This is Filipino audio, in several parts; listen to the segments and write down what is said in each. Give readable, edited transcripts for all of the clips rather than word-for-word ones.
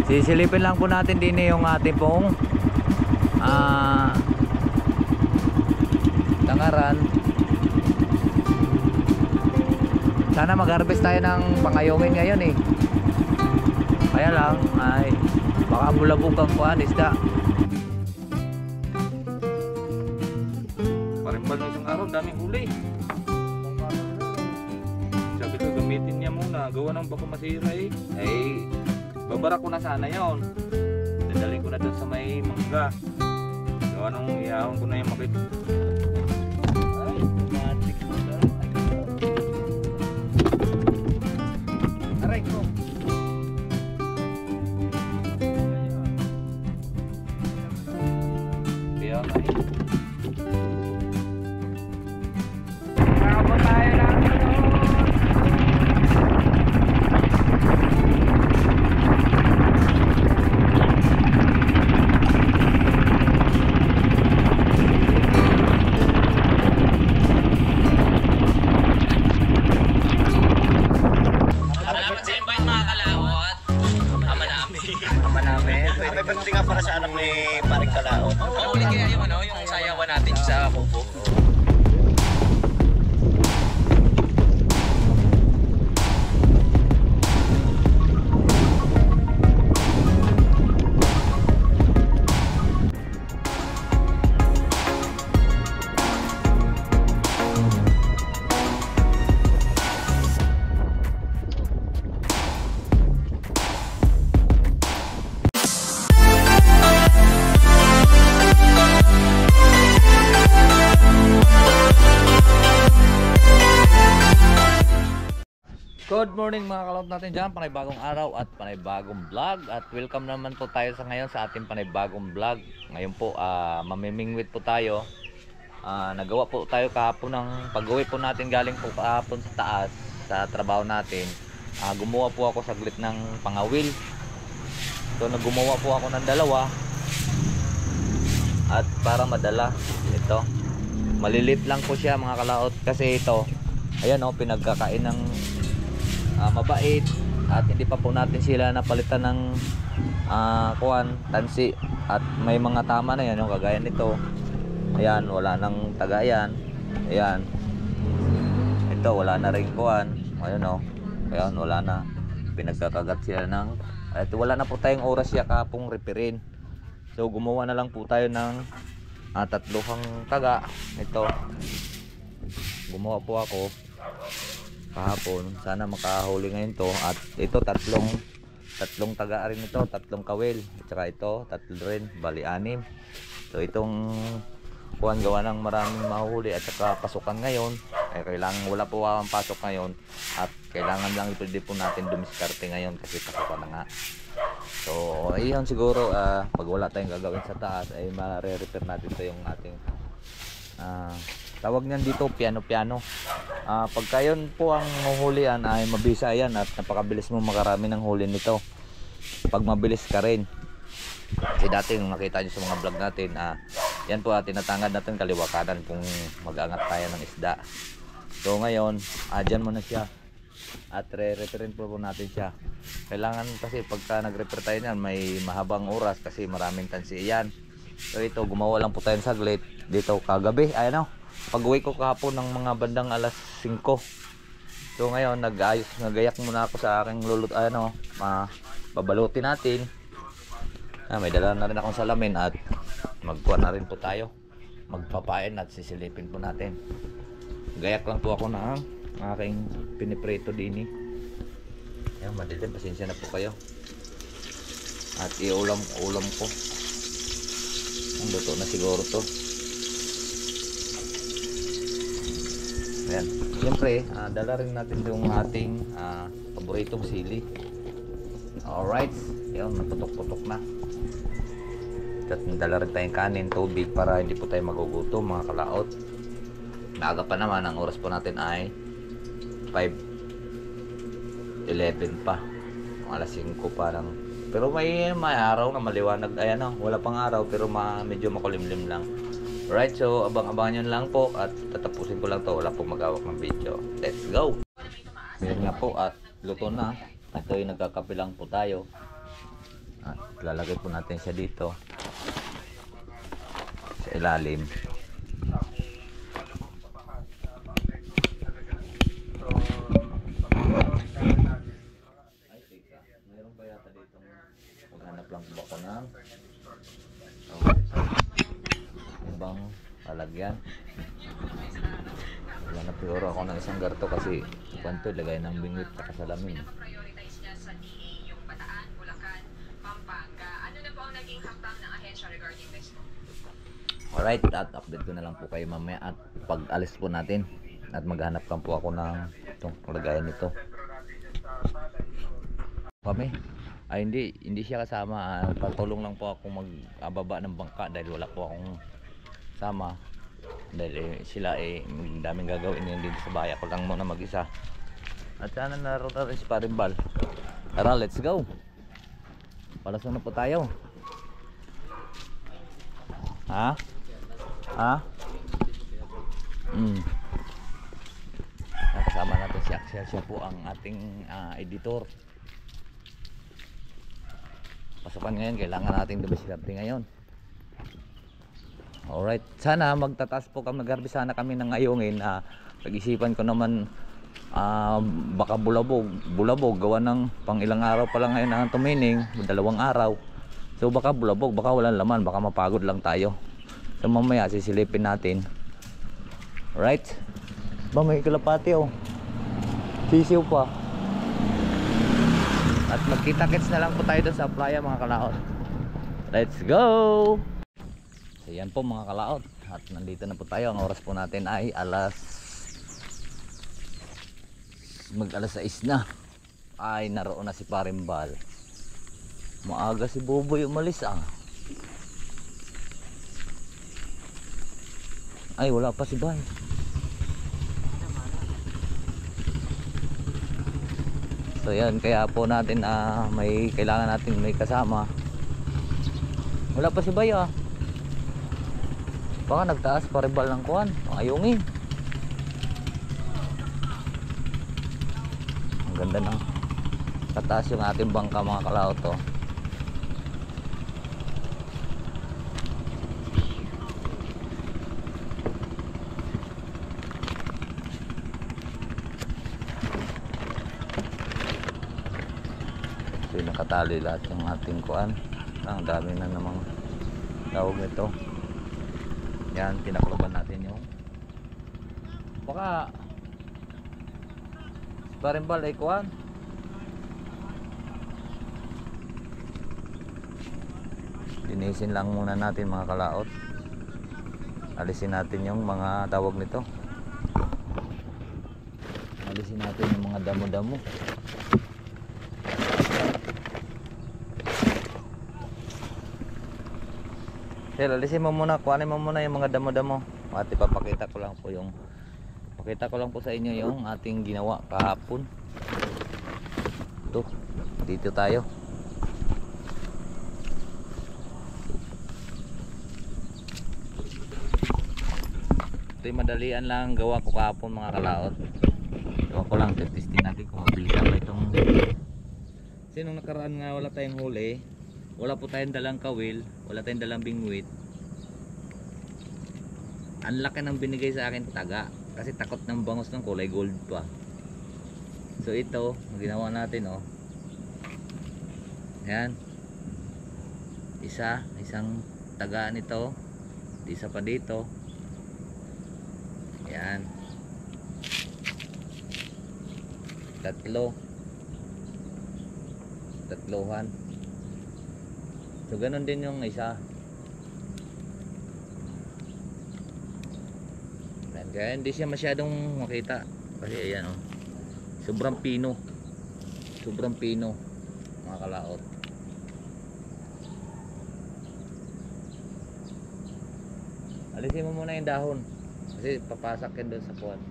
Sisilipin lang po natin din yung ating pong tangaran. Sana mag-harvest tayo ng pangayungin ngayon eh. Kaya lang ay baka bulabog ang kuhan isda. Parimbal ng isang araw, daming huli. Sabi ko gamitin niya muna, gawa ng baka masira eh. Ay, babara ko na sana yon. Dadalhin ko na doon sa may mangga. Gawa ng iahon ko na yung makit. Ay, magic mo na. Aray ko. Biya na eh. Pwede nga para sa anak ni Paring Kalao. Mahuli kaya yung yung sayawan natin sa kubo. Good morning mga kalot natin dyan, panibagong araw at panibagong vlog. At welcome naman po tayo sa ngayon sa ating panibagong vlog. Ngayon po mamimingwit po tayo. Nagawa po tayo kahapon ng pag-uwi po natin galing po kahapon sa taas sa trabaho natin. Gumawa po ako saglit ng pangawil. So naggumawa po ako ng dalawa. At para madala ito, malilit lang po siya mga kalaot. Kasi ito, ayan o, pinagkakain ng mabait. At hindi pa po natin sila napalitan ng tansi. At may mga tama na yan, yung kagaya nito. Ayan, wala nang tagayan. Ayan, ito wala na rin kuwan. Ayan o, ayan, wala na, pinagkakagat sila ng at wala na po tayong oras siya kapong repirin. So gumawa na lang po tayo ng tatluhang taga. Ito gumawa po ako kahapon, sana makahuli ngayon to. At ito tatlong taga rin ito, tatlong kawil, at saka ito tatlo rin, bali 6. So itong kuhan gawa ng maraming mahuhuli at saka pasukan ngayon, eh kailangan wala po ang pasok ngayon at kailangan lang ipwede po natin dumiskarte ngayon kasi pasukan na nga. So ayun, siguro pag wala tayong gagawin sa taas ay mare-repair natin ito yung ating tawag niyan dito piano. Pagka yun po ang huhulian ay mabisa yan at napakabilis mo makarami ng huli nito pag mabilis ka rin. Kasi dati nung nakita nyo sa mga vlog natin, yan po tinatangad natin kaliwa kanan kung mag-angat tayo ng isda. So ngayon dyan muna siya at re-referin po natin siya. Kailangan kasi pagka nag-refer tayo yan may mahabang oras kasi maraming tansi yan. So ito gumawa lang po tayo saglit dito kagabi. Ayan o, pag-uwi ko kahapon ng mga bandang alas 5. So ngayon nagayak muna ako sa aking lulut, babalutin natin. May dala na rin akong salamin at magkuha na rin po tayo, magpapain at sisilipin po natin. Gayak lang po ako ng aking piniprito din eh. Ayan, madilim, pasensya na po kayo. At iulam ko. Ang luto na siguro to. Ayan, siyempre dala rin natin yung ating paboritong sili. Alright, yun, naputok-putok na. At dala rin tayong kanin, tubig para hindi po tayo magugutom mga kalaot. Maaga pa naman, ang oras po natin ay 5:11 pa, alas 5 parang. Pero may araw na maliwanag. Ayan o, wala pang araw pero medyo makulimlim lang. Alright, so abang-abangan nyo lang po at tatapusin ko lang to, wala pong magawak ng video. Let's go! Ayan nga po at luto na. Ito yung nagkakape lang po tayo. lalagay po natin siya dito sa ilalim. Ay, teka. Mayroon pa yata dito. Maghanap lang po ako ng ibang lalagyan. Wala na siguro ako ng isang garto kasi kwanto lagay ng bingwit at salamin. Prioritize niya sa DA yung Bataan, Bulacan, Pampanga. Ano na po ang naging hakbang ng ahensya regarding this? Alright, at update ko na lang po kayo mamaya at pag alis po natin at maghanap lang po ako ng itong lagayan nito. Kami ay hindi siya kasama, patulong lang po ako magbaba ng bangka dahil wala po akong sama dahil sila daming gagawin yun dito sa bahay, ako lang muna mag-isa at sana naroon na rin si Parimbal. Tara, let's go, palasong na po tayo. Ha? Kasama natin si Axel, siya po ang ating editor. Pasukan ngayon, kailangan nating dumisipline ngayon. Alright, sana magtataas po kami, mag-harvest sana kami ng ngayongin. Pag-isipan ko naman baka bulabog gawa ng pang ilang araw pa lang ngayon ang tumining, 2 araw. So baka bulabog, baka walang laman, baka mapagod lang tayo. So mamaya sisilipin natin. Right? Ba, may kalapati oh. Sisiw pa. At magkita-kits na lang po tayo doon sa playa mga kalaot. Let's go! So yan po mga kalaot. At nandito na po tayo. Ang oras po natin ay alas 6 na. Ay naroon na si Parimbal. Maaga si Boboy umalis ah. Ay wala pa si Bay. So yan, kaya po natin may kailangan natin may kasama. Wala pa si Bay ah. Baka nagtaas Parimbal ng kuwan, ayungin. Ang ganda ng kataas yung ating bangka mga kalaot to. Nakatali lahat yung ating kuan. Ang dami na namang tawag nito. Yan, pinakuluban natin yung baka Parimbal ay kuan. Linisin lang muna natin mga kalaot. Alisin natin yung mga tawag nito. Alisin natin yung mga damo-damo. Sir, alisin mo muna, kuhanin mo muna yung mga damo-damo. At ipapakita ko lang po sa inyo yung ating ginawa kahapon. Ito, dito tayo. Ito yung madalian lang gawa ko kahapon mga kalaot. Gawa ko lang, testing natin kung mabilis ba itong. Kasi nung nakaraan nga wala tayong huli. Wala po tayong dalang kawil, wala tayong dalang bingwit. Ang laki ng binigay sa akin taga kasi takot ng bangos ng kulay gold pa. So ito, ginawa natin oh. Ayan. Isang taga nito. Isa pa dito. Ayan. Tatlohan. So ganun din yung isa. Kaya hindi siya masyadong makita kasi ayan oh. Sobrang pino mga kalaot. Alisin mo muna yung dahon kasi papasak yan doon sa kuwan.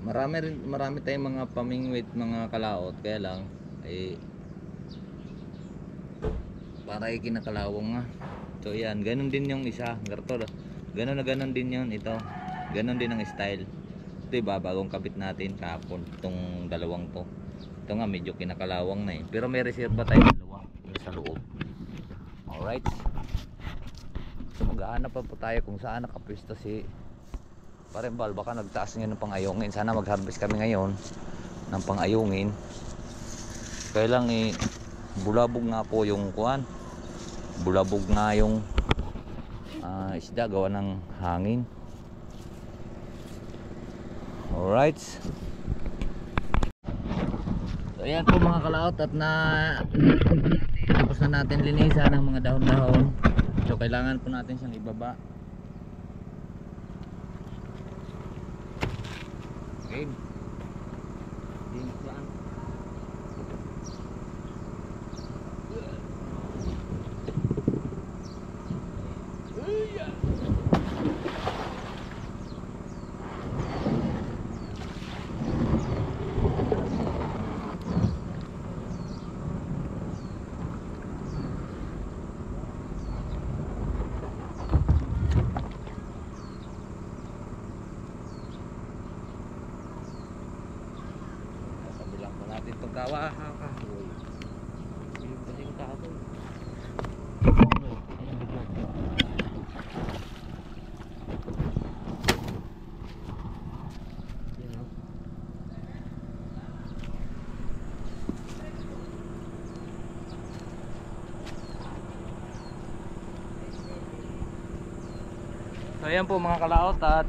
marami tayong mga pamingwit, mga kalaot, kaya lang ay para kinakalawang nga. So yan, ganun din yung isa, garto. Ganun na ganun din yun ito. Ganun din ang style. Ito iba, bagong kabit natin kahapon itong dalawang to. Ito nga medyo kinakalawang na eh. Pero may reserve pa tayo dalawa sa loob. Alright. So maghahanap pa po tayo kung saan nakapwesto si Parembal. Baka nagtaas ngayon ng pangayungin. Sana mag-harvest kami ngayon ng pangayungin. Kaya lang eh, bulabog nga po yung kuan. Bulabog nga yung isda gawa ng hangin. Alright. So ayan po mga kalaot, at tapos na natin linisan ng mga dahon-dahon. So kailangan po natin siyang ibaba. Okay. Itong kawa kahoy. Yung kasing kahoy. So ayan po mga kalaot, at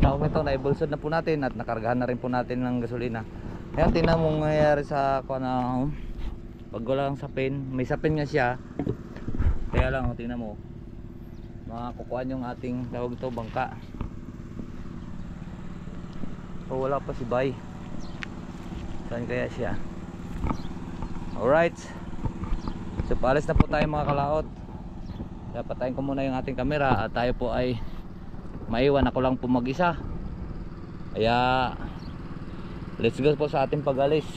tawag ito, naibulsod na po natin at nakargahan na rin po natin ng gasolina. Ayan, tingnan mo nangyayari sa pag wala lang sapin. May sapin nga siya, kaya lang tingnan mo makakukuhan yung ating tawag ito, bangka. So wala pa si Bay, saan kaya siya? Alright, so paalis na po tayo mga kalaot. Patayin ko muna yung ating camera at tayo po ay maiwan. Ako lang po mag-isa, kaya let's go po sa ating pag-alis.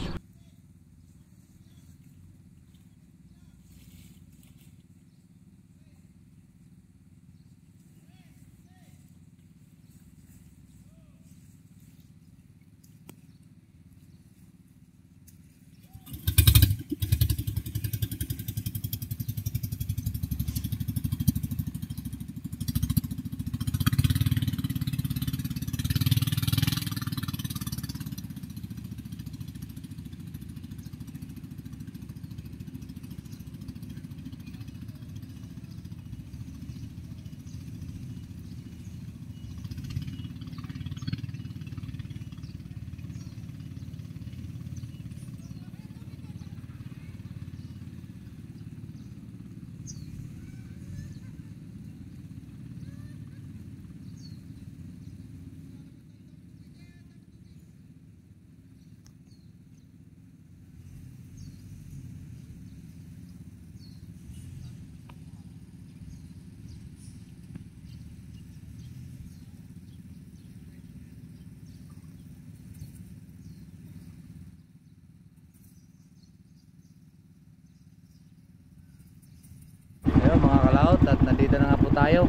Ayun mga kalaot, at nandito na nga po tayo.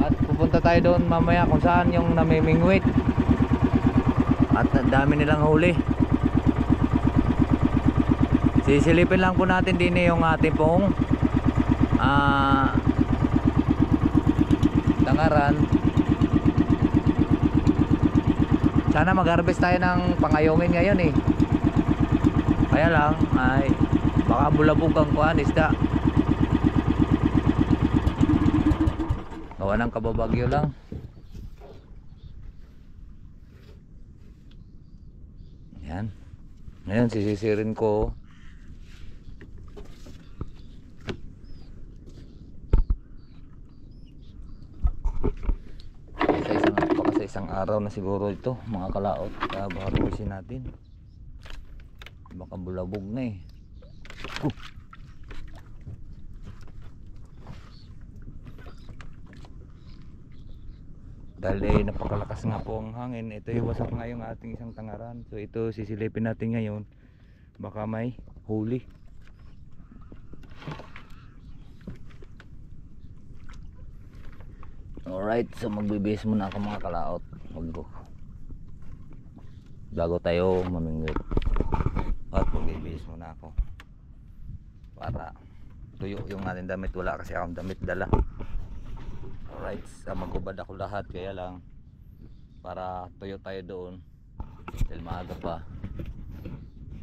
At pupunta tayo doon mamaya kung saan yung namimingwit. At ang dami nilang huli. Sisilipin lang po natin din yung ating pong tangaran. Sana mag-harvest tayo ng pangayungin ngayon eh. Kaya lang ay baka bulabog ang kuhan isda. Gawa ng kababagyo lang. Yan. Ngayon sisisirin ko. Sa isang araw na siguro ito mga kalaot. Kaya baharusin natin. Baka bulabog na eh. dahil napakalakas nga po ang hangin. Ito yung wasak nga yung ating isang tangaran, so ito sisilipin natin ngayon, baka may huli. Alright, so magbibihis muna ako mga kalaot bago tayo mamingwit. At magbibihis muna ako para tuyo yung ating damit, wala kasi akong damit dala. Alright, so magubad ako lahat, kaya lang para tuyo tayo doon dahil maaga pa,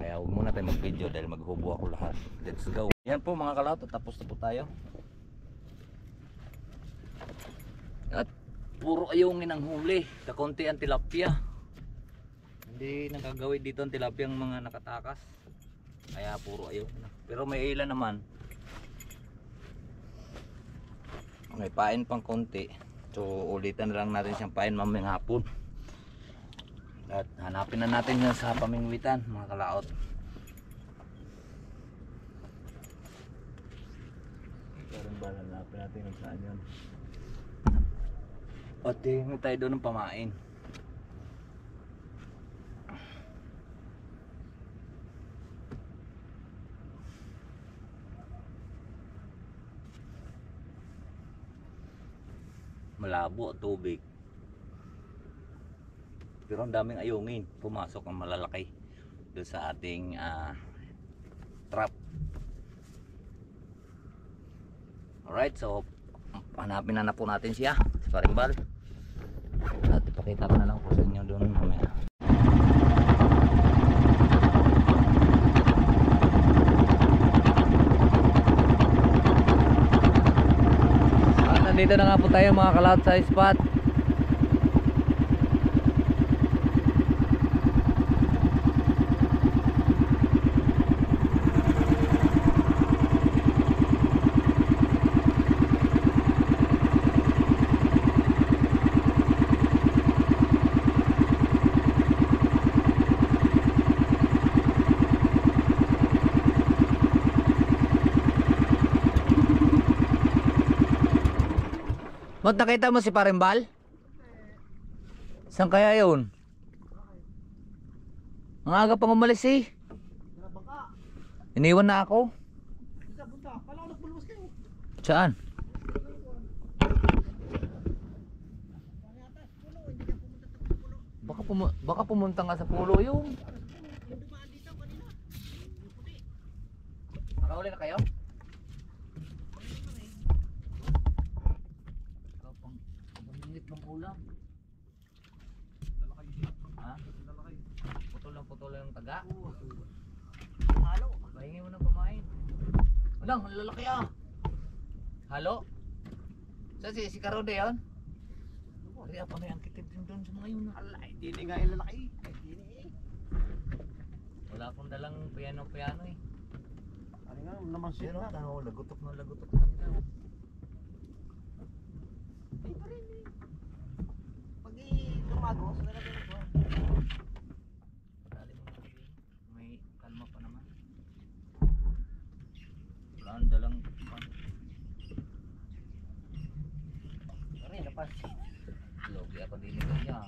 kaya huwag muna tayo mag video dahil maghubo ako lahat. Let's go. Yan po mga kalaot, tapos na po tayo. At puro ayungin ang huli, kakunti ang tilapia. Hindi nakagawid dito ang tilapia ang mga nakatakas, kaya puro ayungin na. Pero may ilan naman, may pain pang konti, so ulitan na lang natin siyang pain mamayang hapon. At hanapin na natin yan sa pamingwitan mga kalaot. Parang ba hanapin natin kung saan yun. At tingin tayo doon ng pamain. Malabo tubig, pero ang daming ayungin, pumasok ang malalaki doon sa ating trap. Alright, so hanapin na po natin siya, si Paring Bal, at ipakita ko na lang po sa inyo doon mamaya. Nandito na nga po tayo mga kalaot sa spot. Ba't nakita mo si Paring Bal? Saan kaya yun? Ang aga pang umalis eh. Iniwan na ako. Saan? Baka pumunta nga sa pulo yung. Nakahuli na kayo? Ng ulam. Ha? Putol lang yung taga. Halo. Pahingi mo ng pamain. Walang, ang lalaki ah. Halo? Saan si Karode yan? Kaya pa may angkitid din doon sa mga yun. Alay, hindi nga yung lalaki. Wala akong dalang piano eh. Ano nga naman siya na? Lagutok na lagutok. Ay pa rin eh. Pag lumago, sa talaga na po. Padali mo na may kalma pa naman. Wala ang dalang pare napas. Logi ako din ito niya.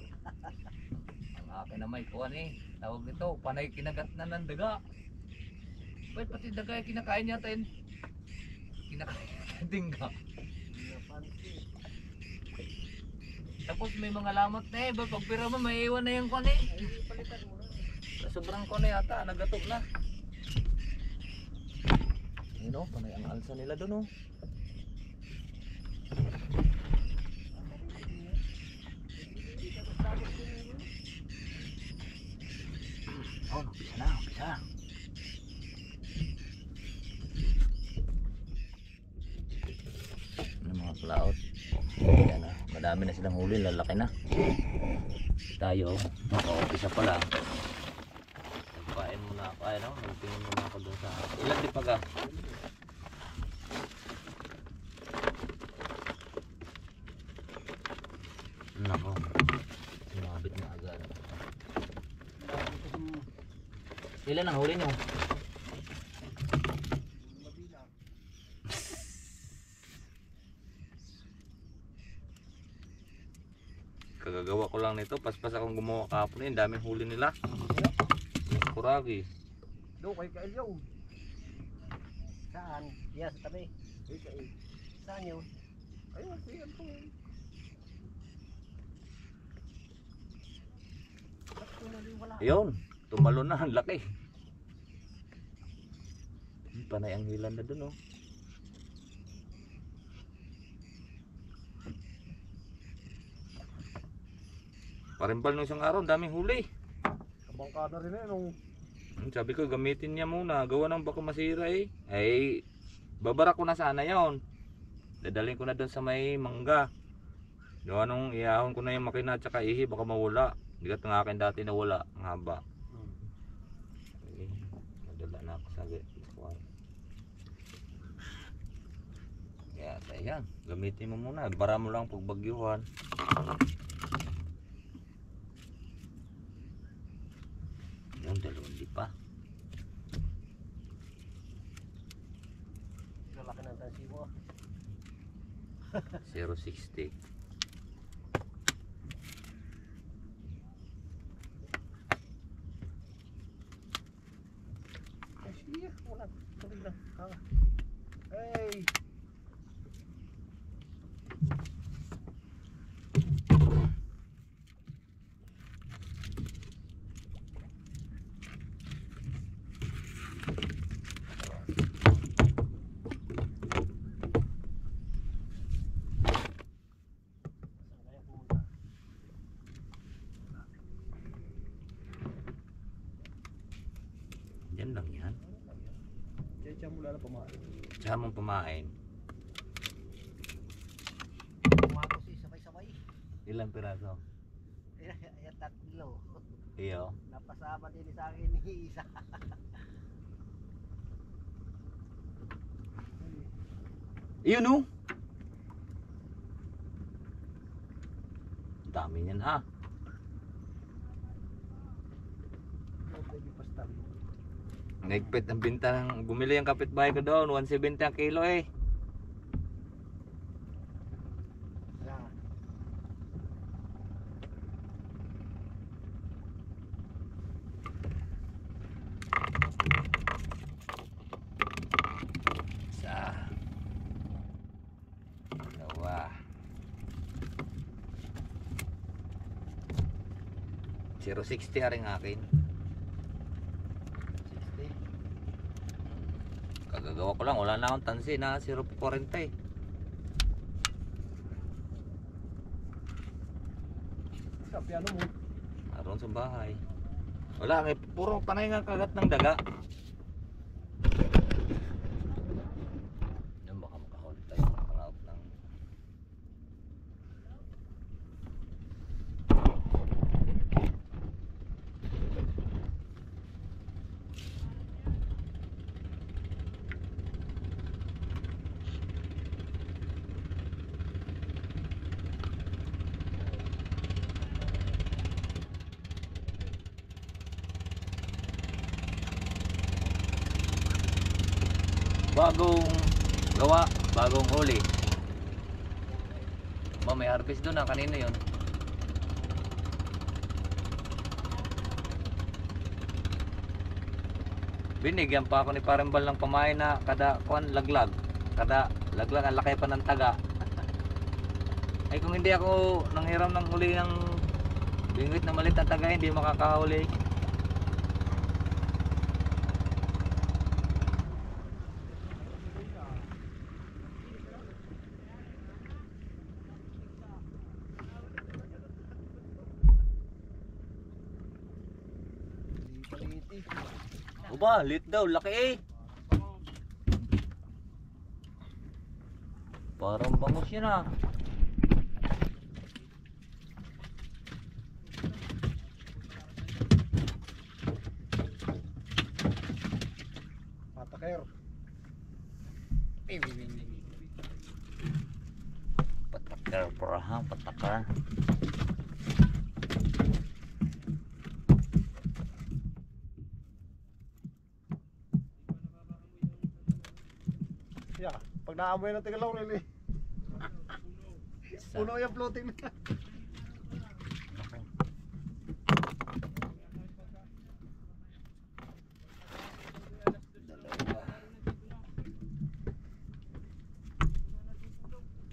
Ang akin na may kuwan eh. Tawag nito, panay kinagat na ng daga. Ba't pati daga yung kinakain niya tayo? Kinakain dingga. Tapos may mga lamot na eh. Pag pira mo, may iwan na yung kuwan eh. Sobrang kuwan na yata, nagatok na. Yun o, panay ang alsa nila doon o. Oh, umpisa na, umpisa. Ano mga kalaot? Yan na, madami na silang huli, lalaki na. Tayo, umpisa pa lang. Nagpain muna ako, ay no? Nagtingin muna ako doon sa... Ilan di pa ka? Nako, sumabit na agad. Ilan ang huli nyo? to, paspas akong gumawa kahapon eh, daming huli nila. Yung kuragi. Doon kay Kailyaw. Saan? Diyan sa tabi. Saan yun? Ayun, siyan po. Ayun, tumalo na, ang laki. Panay ang hilan na dun oh. Parimbal nung isang araw, daming huli. Kabangkada rin eh nung Sabi ko gamitin niya muna, gawa ng baka masira eh. Ay, babara ko na sana yon. Dadalhin ko na doon sa may mangga. Gawa nung iahon ko na yung makina at saka ihi, baka mawala. Hindi ka ng akin dati nawala, ang haba. Okay, nadala na ako sa kuwan. Kaya ayan, gamitin mo muna, bara mo lang pag bagyuhan. Yung dalawang di pa. laki ng tansi mo. 060. Ay, siya. Wala. Tuloy lang. Hey! Yan lang yan. Diyan mula na pumain. Saan mong pumain? Pumatos eh, sabay-sabay. Ilang piraso? Ayan, tatlo. Iyo. Napasama din sa akin ni isa. Iyon oh. Dami niyan ha. Naigpit ang binta ng bumili ang kapitbahay ko doon, 170 ang kilo eh. Isa. Dalawa. 060 ring akin. Kagagawa ko lang, wala na akong tansi na 0.40 eh. Sa piano mo. Naroon sa bahay. Wala, may puro panay nga kagat ng daga. Yan, baka makahuli tayo makakaraot ng bagong gawa, bagong huli. May harvest doon na kanina yon. Binigyan pa ako ni Parimbal ng pamain na kada kuan laglag. Kada laglag ang laki pa ng taga. Ay kung hindi ako nanghiram ng huli ng bingwit na malit na taga, hindi makakahuli. Uba, lit daw, laki eh. Parang bangus yun ah. Patakero. Patakar perahang, patakar. Yeah, pag naamoy ng Tigalaw rin eh. Puno yung floating na.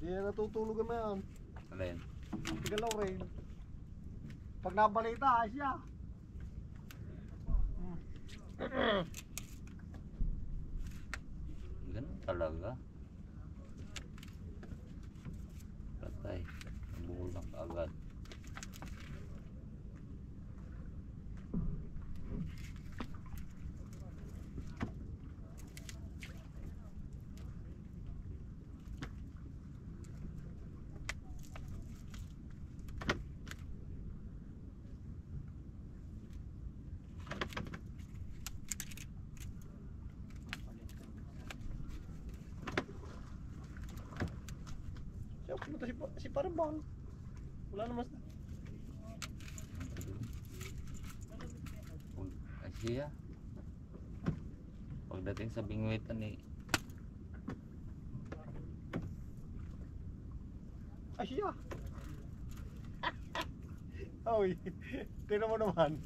Kaya natutulog na yan. Alin? Tigalaw rin. Pag nabalita, siya. Ganun talaga. Patay. Bukol na kaagad. Siya, pumunta si Parabang. Wala naman. Asya. Pagdating sa bingwitan eh. Siya. Oy, tingnan mo naman.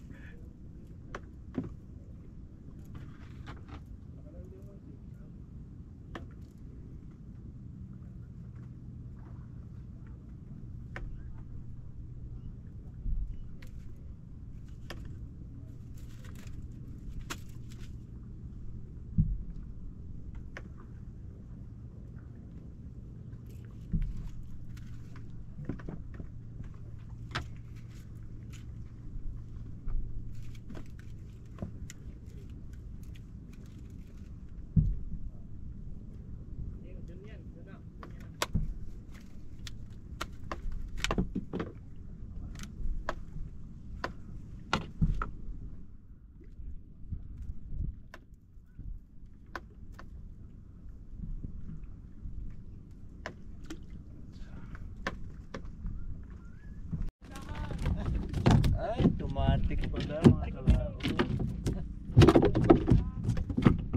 Ay, automatic pala mga kalao.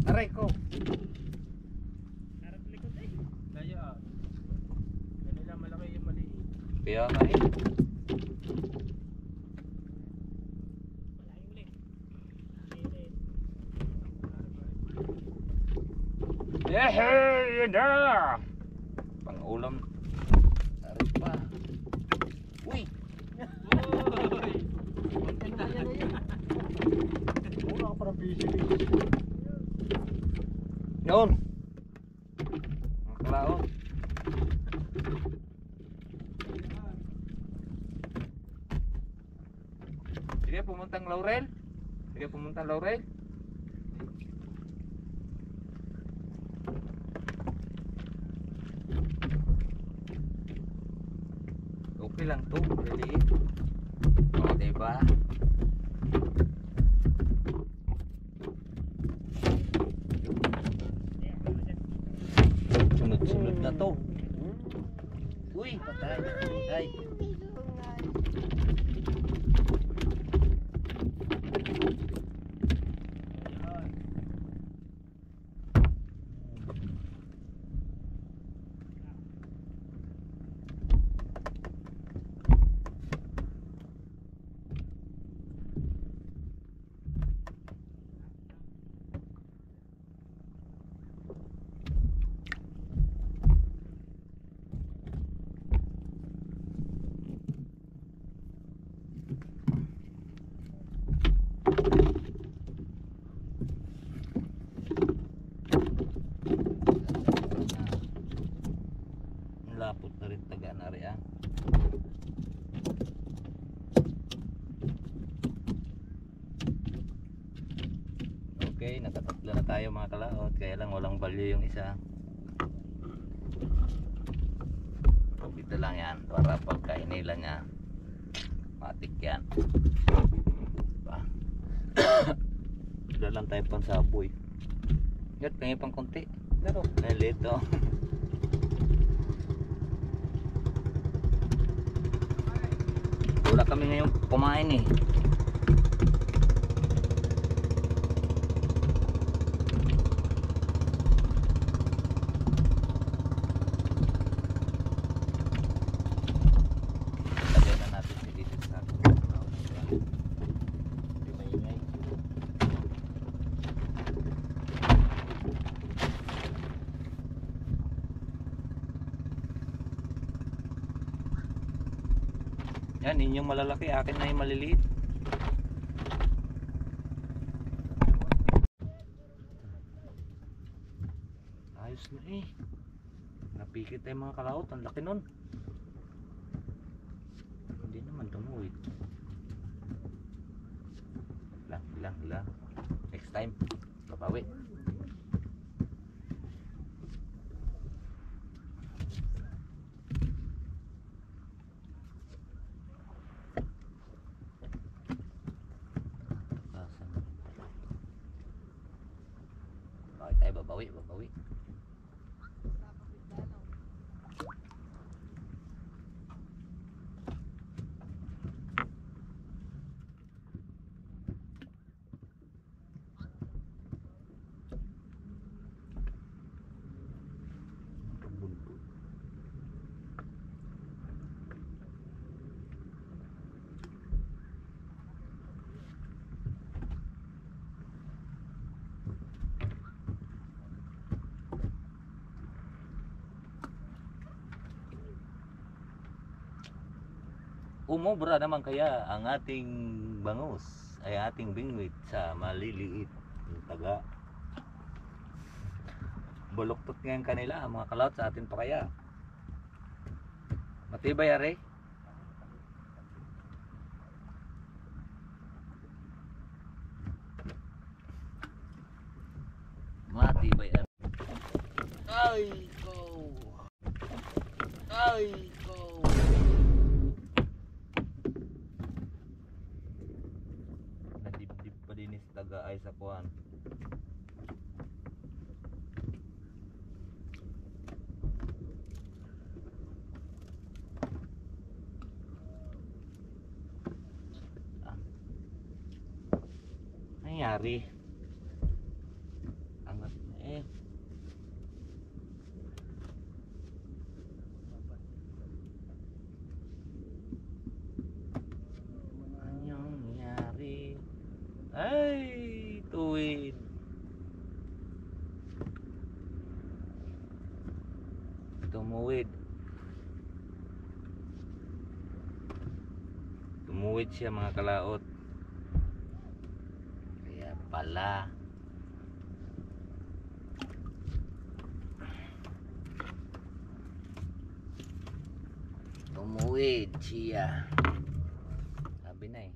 Aray ko. Kaya, ganila malaki yung maliit. Kaya nga eh. Yehey! Yun na! Pang-ulam. Aray pa. Uy! Wala ka parang busy. Noon! Mga kalaon. Sige, pumuntang Laurel. Sige, pumuntang Laurel. Okay lang to, maliliit. O, diba? Sunod-sunod na to. Uy, patay. Patay. Lapot na rin taga na rin ah. Okay, nakatatlo na tayo mga kalaot. Kaya lang walang value yung isa. Dito lang yan para pagkainilan niya matik yan. Diba? Dito lang tayo pang saboy. Yun, pengi pang konti. Pero, Nalito. Wala kami ngayong kumain eh. Lagyan na natin si dito sa hindi maingay. Yan, inyong malalaki, akin na yung maliliit. Ayos na eh. Napikit tayo mga kalaot, ang laki nun. Hindi naman tumuwi. Lang. Next time, kapawi. Bakit tayo babawi? Umobra naman kaya ang ating bangus ay ating bingwit sa maliliit ng taga. Buloktot ngayon kanila mga kalaot, sa atin pa kaya. Matibay are. Matibay are. Ay ko. Nadibdib pa din is taga ay sa kuwan. Nangyari angat na eh. Anyong nangyari? Ay, tuwid. Tumuwid siya mga kalaot. Kaya pala tumuwid siya. Sabi na eh.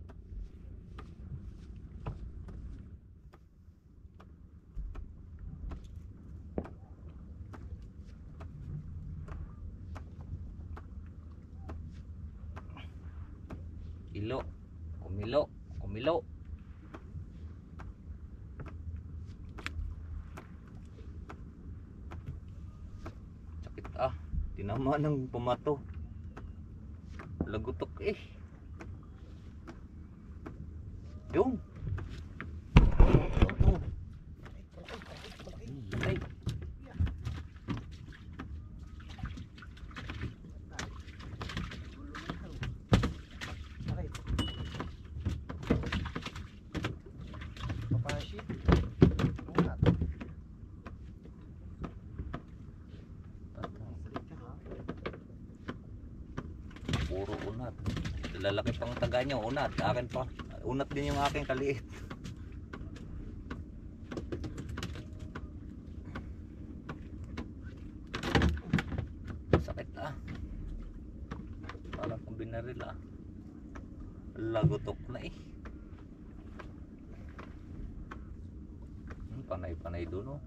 Kumilo. Sakit tinama ng pumato. Lagutok eh. Yung. Ay. Puro unat. Lalaki pang taga nyo, unat. Akin pa. Unat din yung aking kaliit. Sakit parang kung binaril lagutok na eh. Panay doon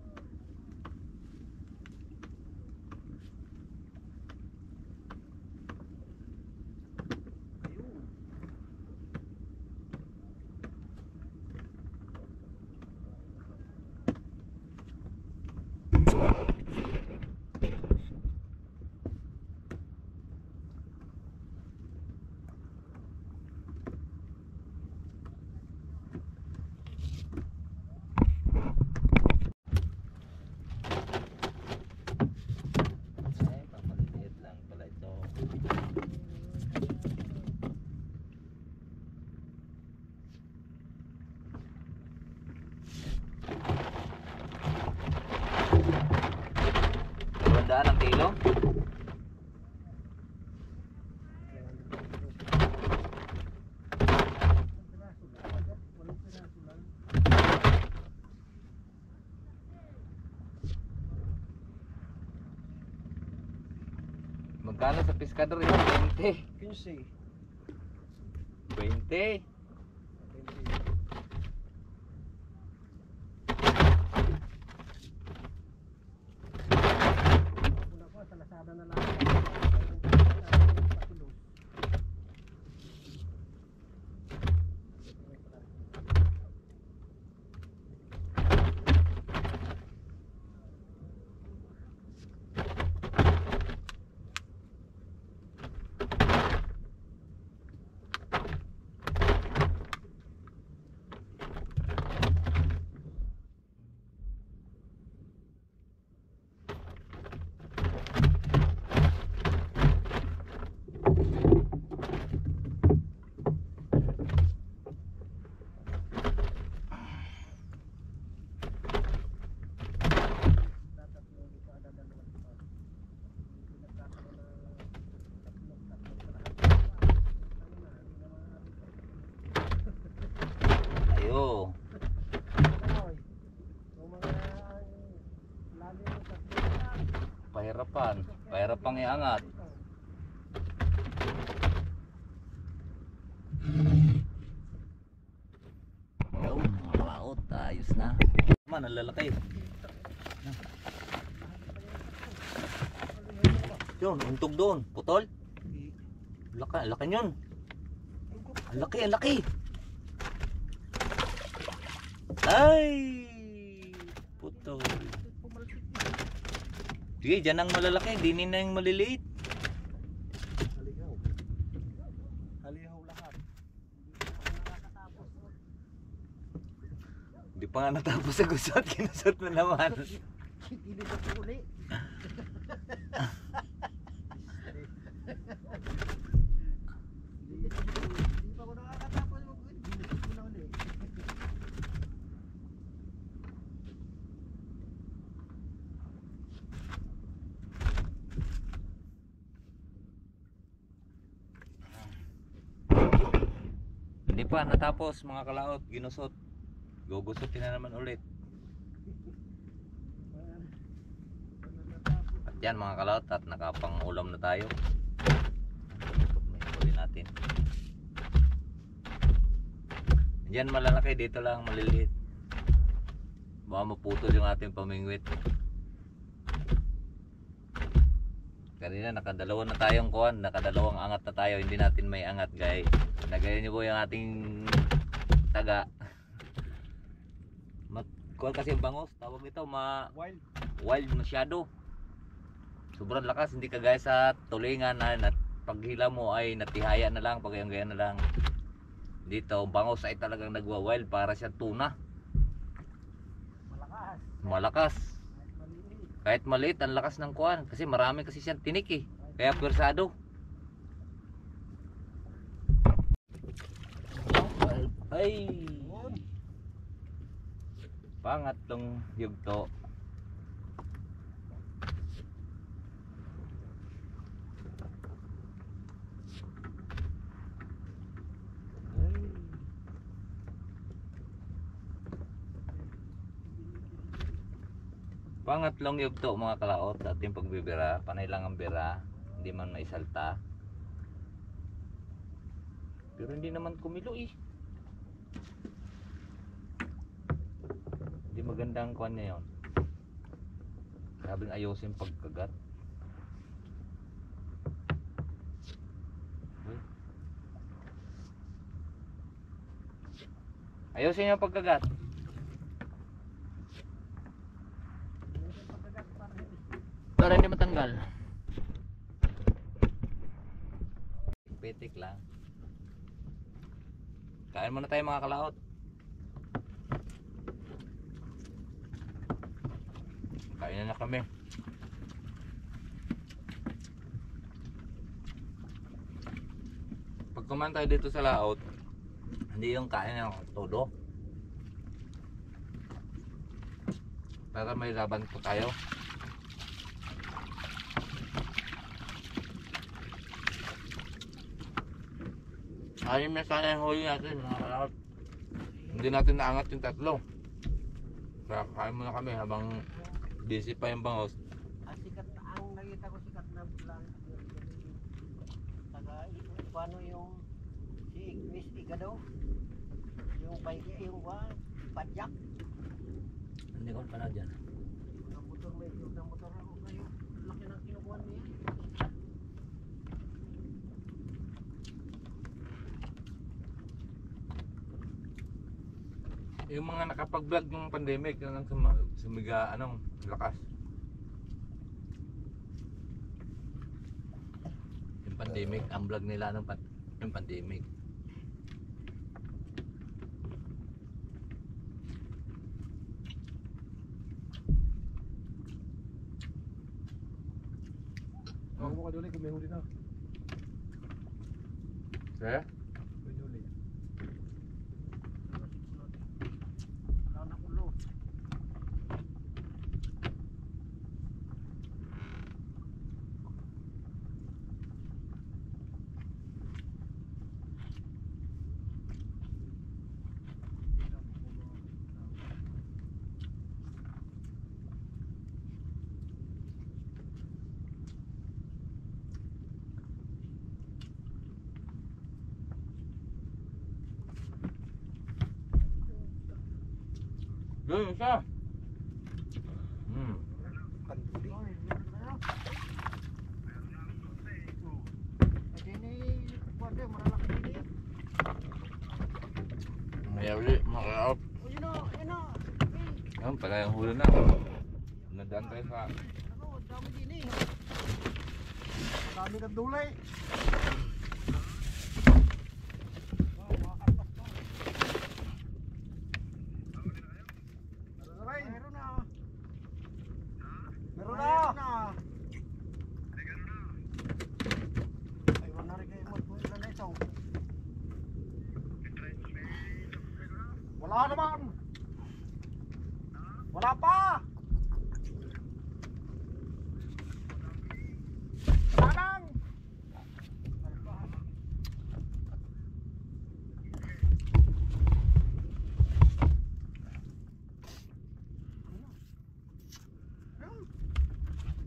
ang kilo. Magkano sa Pescador yun? 20. 15. 20. Una ko, sa Lazada na lang. Patulos. Ayo. Oy, yung mga lalo yung tatlo. Pahirapan. Pahirapang iangat. Yo, mga kalaot. Ayos na. Man, ang lalaki. Yun, untog doon. Putol. Laki, laki yun. Ang laki, ang laki. Ay! Putol. Sige, dyan ang malalaki. Dinin na yung maliliit. Halihaw. Halihaw lahat. Hindi pa nga natapos sa gusot. Kinusot mo naman. Hindi na po uli. Hindi pa ako nakakatapos mag-win. Binusot ko na uli. Hindi pa natapos mga kalaot. Ginusot. Gugusotin na naman ulit. At yan mga kalaot. At nakapang ulam na tayo. May huli natin. Diyan malalaki, dito lang maliliit. Baka maputol yung ating pamingwit. Kanina nakadalawa na tayong kuwan, nakadalawang angat na tayo, hindi natin may angat guys. Nagayon niyo po yung ating taga. Kuwan kasi yung bangos, tawag ito Wild. wild masyado. Sobrang lakas, hindi kagaya sa tulingan na paghila mo ay natihaya na lang, pagayang-gaya na lang. Dito, bangos ay talagang nagwa-wild para siyang tuna. Malakas. Malakas. Maliit. Kahit maliit, ang lakas ng kuwan. Kasi marami kasi siyang tinik eh. Kaya pwersado. Ay! Pangatlong yugto. Pangatlong yugto mga kalaot, ating pagbibira, panay lang ang bira, hindi man maisalta. Pero hindi naman kumilo eh. Hindi magandang kuwan niya yun. Sabing ayusin pagkagat. Uy. Ayusin yung pagkagat. Para hindi matanggal. Petik lang. Kain muna tayo mga kalaot. Kain na kami. Pag kumain tayo dito sa laot, hindi yung kain ng todo. Para may laban po tayo. Ayun na sana yung huli natin mga kalaot. Hindi natin naangat yung tatlo. Kaya kain muna kami habang busy pa yung bangos. Sikat na ang nakita ko sikat na lang. paano yung si Chris Igado? Yung paigi, yung padyak. Hindi ko pa na dyan. Yung motor, may yung motor ako kayo. Laki ng kinukuha niya. Yung mga nakapag-vlog ng pandemic yung sumiga anong lakas. Yung pandemic, ang vlog nila ng yung pandemic. Huwag mo ka doon kung may huli na. Kaya? May huli. Anak ulo. Doon isa. May uli, makaop. Yan pala yung huli na. Nadaan tayo sa Dami ng dulay. Meron na. Meron na. Ay, wala rin kayo mo. Ilan na ito? Wala naman. Wala pa. Wala lang.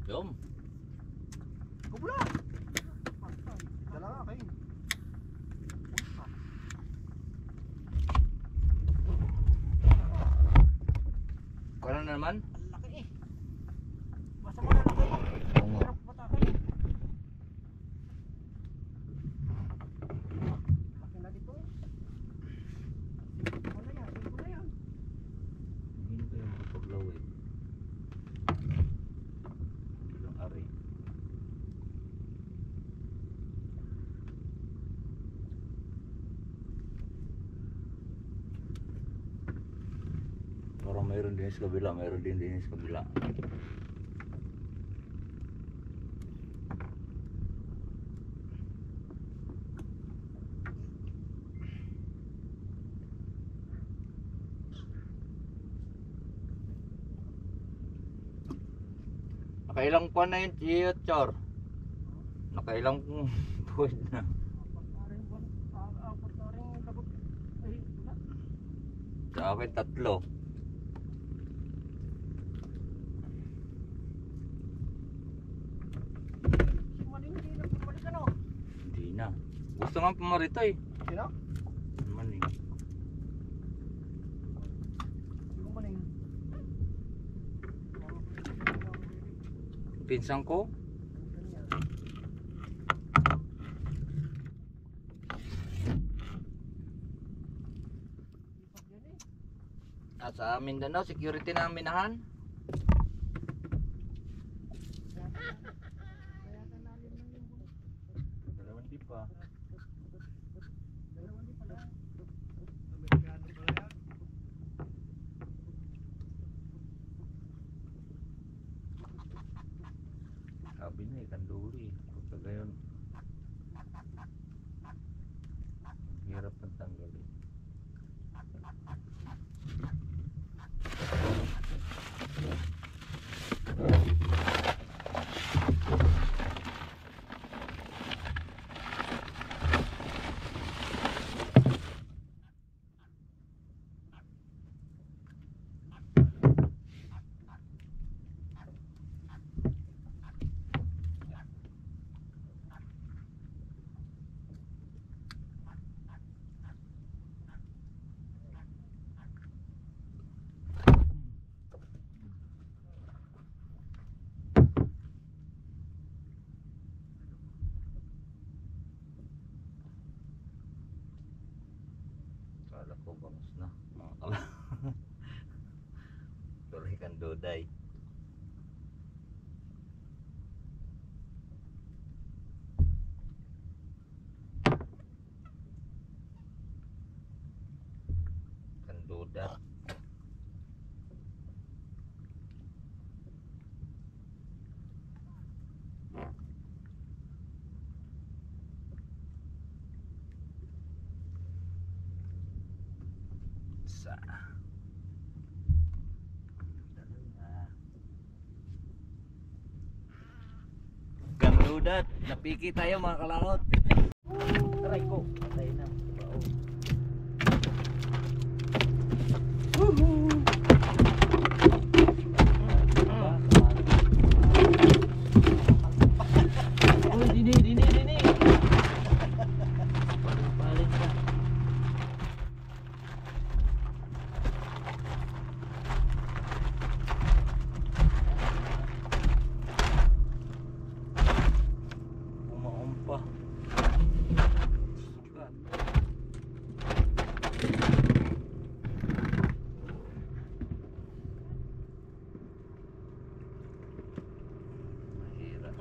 Yum. Kubla. Dala nga kayo. ano na naman? Ang laki eh. Basta mo na laki. Hirap patakan eh. Laki na dito eh. Singko na yan, singko na yan. Hindi ko yung makapaglaw eh. Ilang aray. Parang mayroon din sa kabila, mayroon din sa kabila. Nakailang pa na yung chiyot, Chor? Nakailang buwan na. Apat na rin lagot. Ay, wala. Sa akin, 3. Si Maning hindi na pumalik ano? Hindi na. Gusto nga pumarito eh. Sino? Naman eh. Yung Maning. Pinsang ko? Sa Mindanao, security na ang minahan. Dalawang di pa. Sabi na eh, kanduri. Pagka gayon, hirap ng tanggalin. bangus na. Mga kala. Tuloy kang duday. Kandudat. Sa. Kandudat. Napiki tayo mga kalakot. Aray ko. Patay na. Bao. Oh, dini. Palit ka. Umaumpa. Mahirap.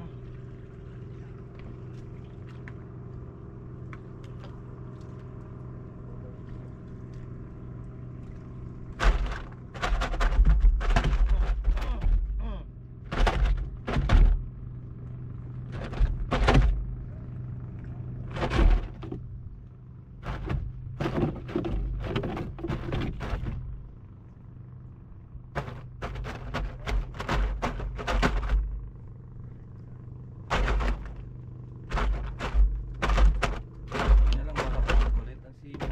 Yan lang makapagkulit ang sino.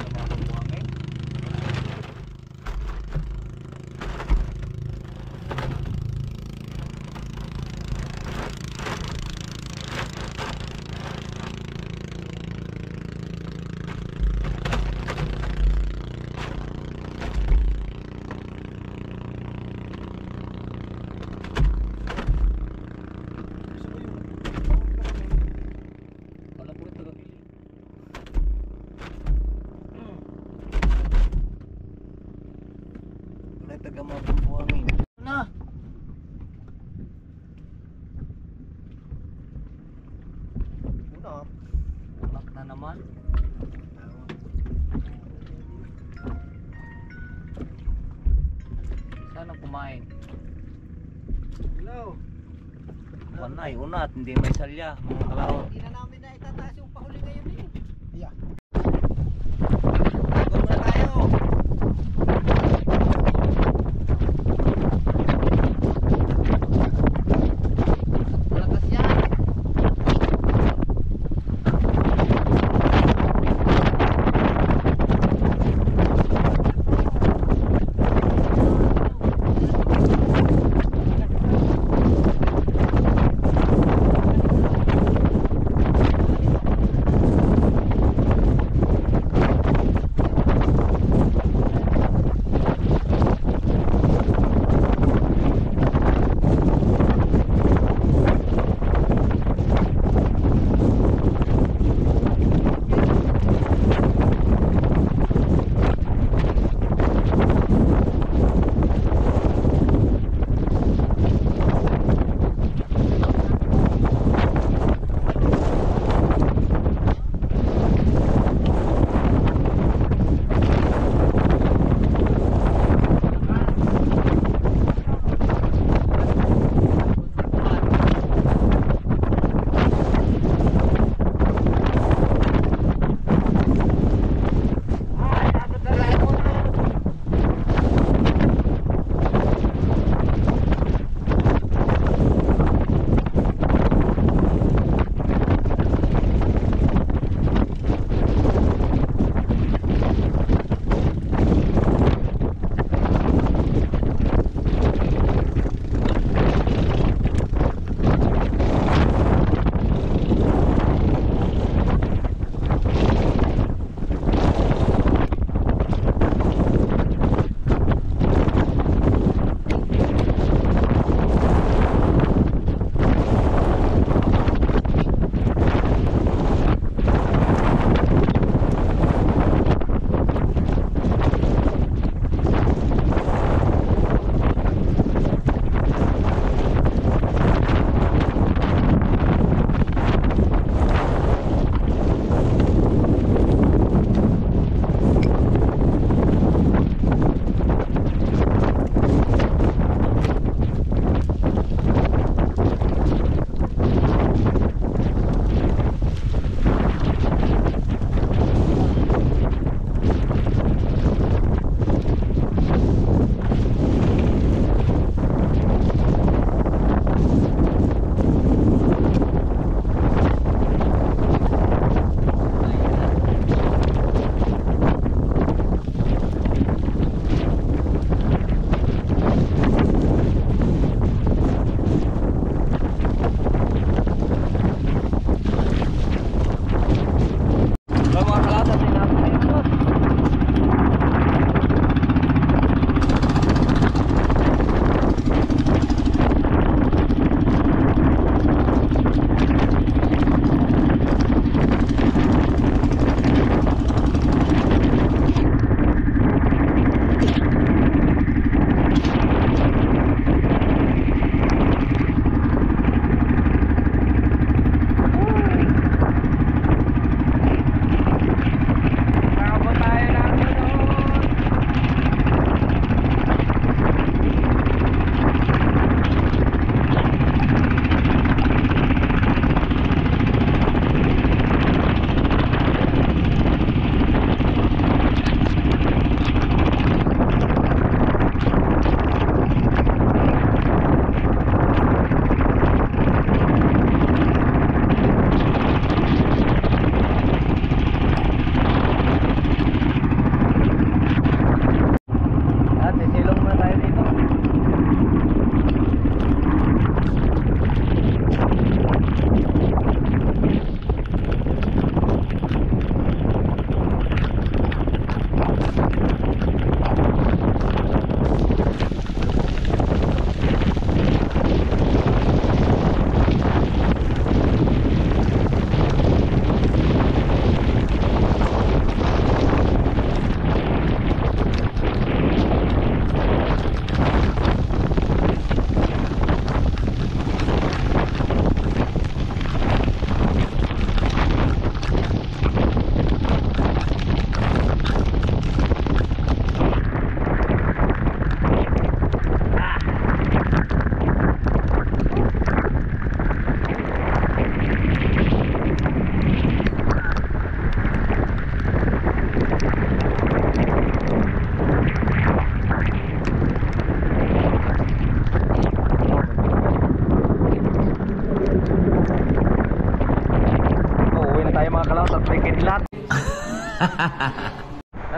Ano makakuhangin? Wala po rin tagakili. Wala taga mabubuangin. Na! Una. Ulak na naman. Sana kumain. Hello. Panay, unat, hindi may salya. Mga kalakot. Hindi na namin na itataas yung pahuli ngayon eh. Yeah. Go na tayo! Malakas yan!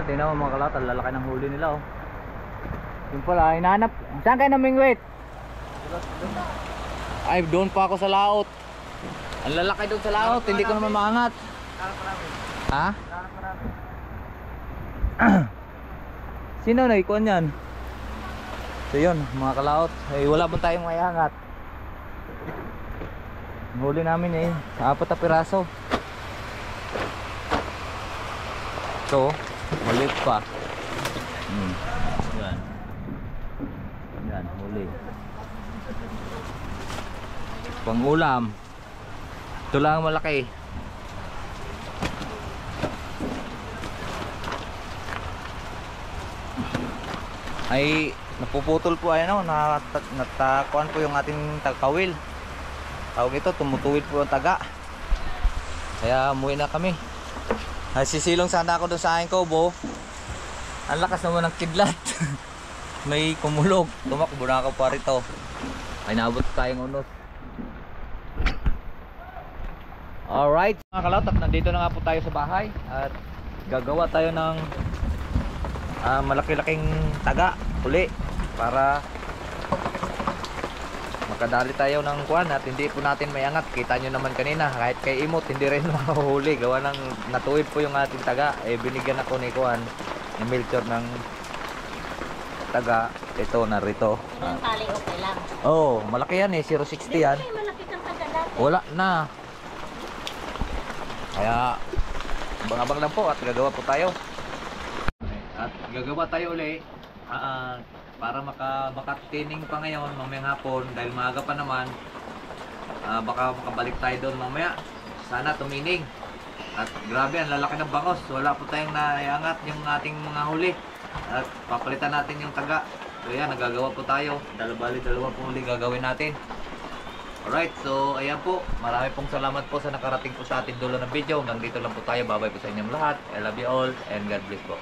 Tingnan mo mga kalawat, ang lalaki ng huli nila oh. Yung pala, hinahanap. Saan kayo namingwit? Ay, doon pa ako sa laot. Ang lalaki doon sa laot, hindi ko naman maangat. Ha? Sino na ikuan yan? So yun, mga kalaot, ay wala pa tayong mayangat. Huli namin eh, 4 na piraso. Ito, maliit pa. Yan. Yan, huli. Pangulam. Ito lang malaki. Ay napuputol po ay ano, natakuan po yung ating kawil. Tawag ito, tumutuwid po yung taga. Kaya umuwi na kami. Ay sisilong sana ako doon sa aking kubo. Ang lakas naman ng kidlat. May kumulog. Tumakbo na ako pa rito. Ay naabot tayong unos. Alright mga kalawat, nandito na nga po tayo sa bahay. At gagawa tayo ng malaki-laking taga uli para makadali tayo ng kuwan at hindi po natin mayangat. Kita nyo naman kanina kahit kay imot hindi rin mahuhuli gawa ng natuwid po yung ating taga. Binigyan ako ni kuwan ni Melchor ng taga. Ito narito. Yung tali okay lang. Oh malaki yan eh, 0.60 yan. Malaki kang taga dati. Wala na. Kaya abang-abang lang po at gagawa po tayo. At gagawa tayo uli para makatining pa ngayon mamayang hapon dahil maaga pa naman. Baka makabalik tayo doon mamaya. Sana tumining. At grabe ang lalaki ng bangos. Wala po tayong naiangat yung ating mga huli. At papalitan natin yung taga. So yan, nagagawa po tayo. Dalawa po huli gagawin natin. Alright, so ayan po. Marami pong salamat po sa nakarating po sa ating dulo ng video. Hanggang dito lang po tayo. Bye bye po sa inyong lahat. I love you all and God bless po.